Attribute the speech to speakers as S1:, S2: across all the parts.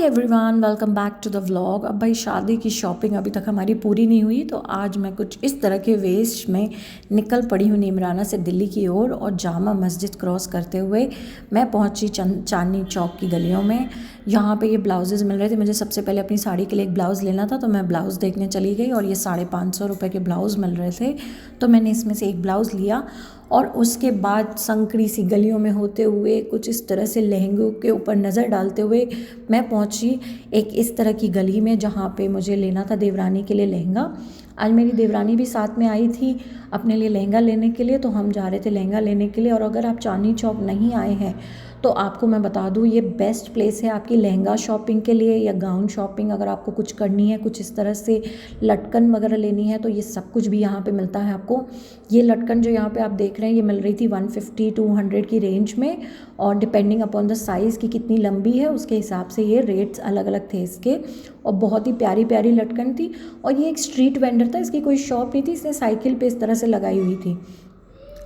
S1: Everyone, welcome back to the vlog. अब भाई शादी की शॉपिंग अभी तक हमारी पूरी नहीं हुई, तो आज मैं कुछ इस तरह के वेस्ट में निकल पड़ी हूँ नीमराना से दिल्ली की ओर। और जामा मस्जिद क्रॉस करते हुए मैं पहुँची चांदनी चौक की गलियों में। यहाँ पे ये ब्लाउजेज़ मिल रहे थे। मुझे सबसे पहले अपनी साड़ी के लिए एक ब्लाउज़ लेना था, तो मैं ब्लाउज़ देखने चली गई और ये 550 रुपये के ब्लाउज़ मिल रहे थे। तो मैंने इसमें से एक ब्लाउज़ लिया और उसके बाद संकरी सी गलियों में होते हुए कुछ इस तरह से लहंगों के ऊपर नज़र डालते हुए मैं पहुंची एक इस तरह की गली में, जहाँ पे मुझे लेना था देवरानी के लिए लहंगा। आज मेरी देवरानी भी साथ में आई थी अपने लिए लहंगा लेने के लिए, तो हम जा रहे थे लहंगा लेने के लिए। और अगर आप चांदनी चौक नहीं आए हैं तो आपको मैं बता दूँ, ये बेस्ट प्लेस है आपकी लहंगा शॉपिंग के लिए या गाउन शॉपिंग। अगर आपको कुछ करनी है, कुछ इस तरह से लटकन वगैरह लेनी है, तो ये सब कुछ भी यहाँ पे मिलता है आपको। ये लटकन जो यहाँ पे आप देख रहे हैं, ये मिल रही थी 150-200 की रेंज में, और डिपेंडिंग अपॉन द साइज़ की कितनी लंबी है उसके हिसाब से ये रेट्स अलग अलग थे इसके। और बहुत ही प्यारी प्यारी लटकन थी। और ये एक स्ट्रीट वेंडर था, इसकी कोई शॉप नहीं थी, इसने साइकिल पे इस तरह से लगाई हुई थी।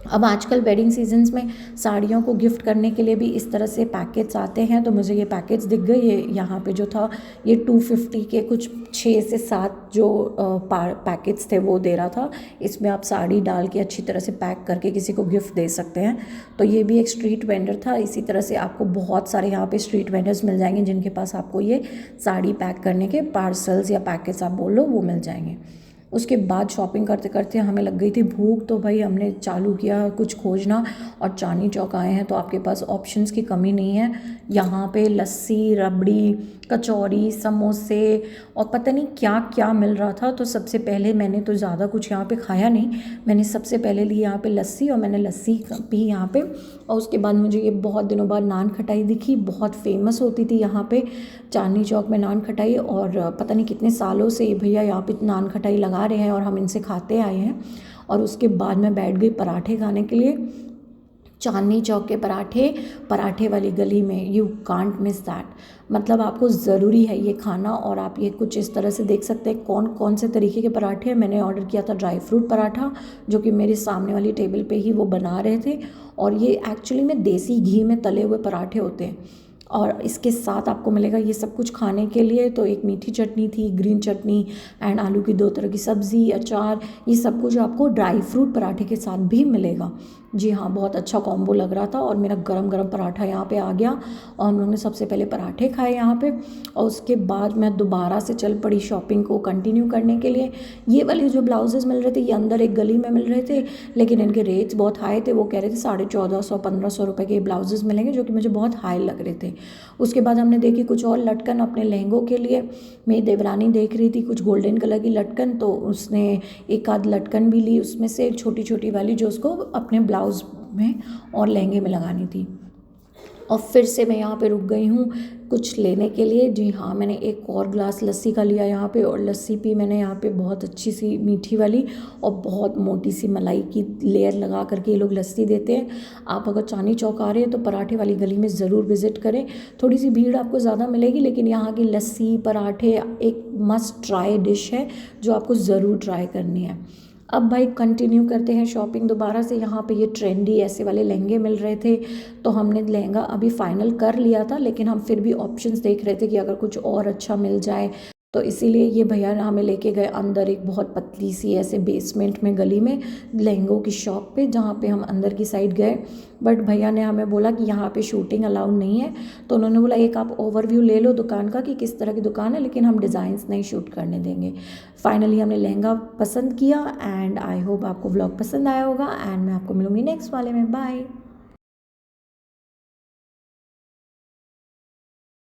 S1: अब आजकल वेडिंग सीजन्स में साड़ियों को गिफ्ट करने के लिए भी इस तरह से पैकेट्स आते हैं, तो मुझे ये पैकेट्स दिख गए। ये यहाँ पे जो था ये 250 के कुछ 6 से 7 जो पैकेट्स थे वो दे रहा था। इसमें आप साड़ी डाल के अच्छी तरह से पैक करके किसी को गिफ्ट दे सकते हैं। तो ये भी एक स्ट्रीट वेंडर था। इसी तरह से आपको बहुत सारे यहाँ पे स्ट्रीट वेंडर्स मिल जाएंगे जिनके पास आपको ये साड़ी पैक करने के पार्सल्स या पैकेट्स आप बोलो वो मिल जाएंगे। उसके बाद शॉपिंग करते करते हमें लग गई थी भूख, तो भाई हमने चालू किया कुछ खोजना। और चांदनी चौक आए हैं तो आपके पास ऑप्शंस की कमी नहीं है। यहाँ पे लस्सी, रबड़ी, कचौरी, समोसे और पता नहीं क्या क्या मिल रहा था। तो सबसे पहले मैंने तो ज़्यादा कुछ यहाँ पे खाया नहीं, मैंने सबसे पहले ली यहाँ पे लस्सी और मैंने लस्सी पी यहाँ पे। और उसके बाद मुझे ये बहुत दिनों बाद नान खटाई दिखी, बहुत फेमस होती थी यहाँ पे चांदनी चौक में नान खटाई। और पता नहीं कितने सालों से ये भैया यहाँ पे नान खटाई लगा रहे हैं और हम इनसे खाते आए हैं। और उसके बाद मैं बैठ गई पराठे खाने के लिए। चांदनी चौक के पराठे वाली गली में यू कांट मिस दैट। मतलब आपको ज़रूरी है ये खाना। और आप ये कुछ इस तरह से देख सकते हैं कौन कौन से तरीके के पराठे हैं। मैंने ऑर्डर किया था ड्राई फ्रूट पराठा, जो कि मेरे सामने वाली टेबल पे ही वो बना रहे थे। और ये एक्चुअली में देसी घी में तले हुए पराठे होते हैं। और इसके साथ आपको मिलेगा ये सब कुछ खाने के लिए। तो एक मीठी चटनी थी, ग्रीन चटनी एंड आलू की 2 तरह की सब्ज़ी, अचार, ये सब कुछ आपको ड्राई फ्रूट पराठे के साथ भी मिलेगा। जी हाँ, बहुत अच्छा कॉम्बो लग रहा था। और मेरा गरम गरम पराठा यहाँ पे आ गया और हम लोग ने सबसे पहले पराठे खाए यहाँ पे। और उसके बाद मैं दोबारा से चल पड़ी शॉपिंग को कंटिन्यू करने के लिए। ये वाले जो ब्लाउजेज़ मिल रहे थे ये अंदर एक गली में मिल रहे थे, लेकिन इनके रेट्स बहुत हाई थे। वो कह रहे थे 1450-1500 रुपये के ब्लाउजेज़ मिलेंगे, जो कि मुझे बहुत हाई लग रहे थे। उसके बाद हमने देखी कुछ और लटकन अपने लहंगों के लिए। मेरी देवरानी देख रही थी कुछ गोल्डन कलर की लटकन, तो उसने एक आध लटकन भी ली उसमें से, छोटी छोटी वाली, जो उसको अपने ब्लाउज़ में और लहंगे में लगानी थी। और फिर से मैं यहाँ पे रुक गई हूँ कुछ लेने के लिए। जी हाँ, मैंने एक और ग्लास लस्सी का लिया यहाँ पे, और लस्सी पी मैंने यहाँ पे बहुत अच्छी सी मीठी वाली, और बहुत मोटी सी मलाई की लेयर लगा करके ये लोग लस्सी देते हैं। आप अगर चांदनी चौक आ रहे हैं तो पराठे वाली गली में ज़रूर विज़िट करें। थोड़ी सी भीड़ आपको ज़्यादा मिलेगी, लेकिन यहाँ की लस्सी पराठे एक मस्ट ट्राई डिश है जो आपको ज़रूर ट्राई करनी है। अब भाई कंटिन्यू करते हैं शॉपिंग दोबारा से। यहाँ पे ये ट्रेंडी ऐसे वाले लहंगे मिल रहे थे, तो हमने लहंगा अभी फाइनल कर लिया था, लेकिन हम फिर भी ऑप्शंस देख रहे थे कि अगर कुछ और अच्छा मिल जाए। तो इसीलिए ये भैया हमें लेके गए अंदर एक बहुत पतली सी ऐसे बेसमेंट में गली में लहंगों की शॉप पे, जहाँ पे हम अंदर की साइड गए। बट भैया ने हमें बोला कि यहाँ पे शूटिंग अलाउड नहीं है। तो उन्होंने बोला एक आप ओवरव्यू ले लो दुकान का कि किस तरह की दुकान है, लेकिन हम डिज़ाइंस नहीं शूट करने देंगे। फाइनली हमने लहंगा पसंद किया एंड आई होप आपको व्लॉग पसंद आया होगा। एंड मैं आपको मिलूँगी नेक्स्ट वाले में। बाय।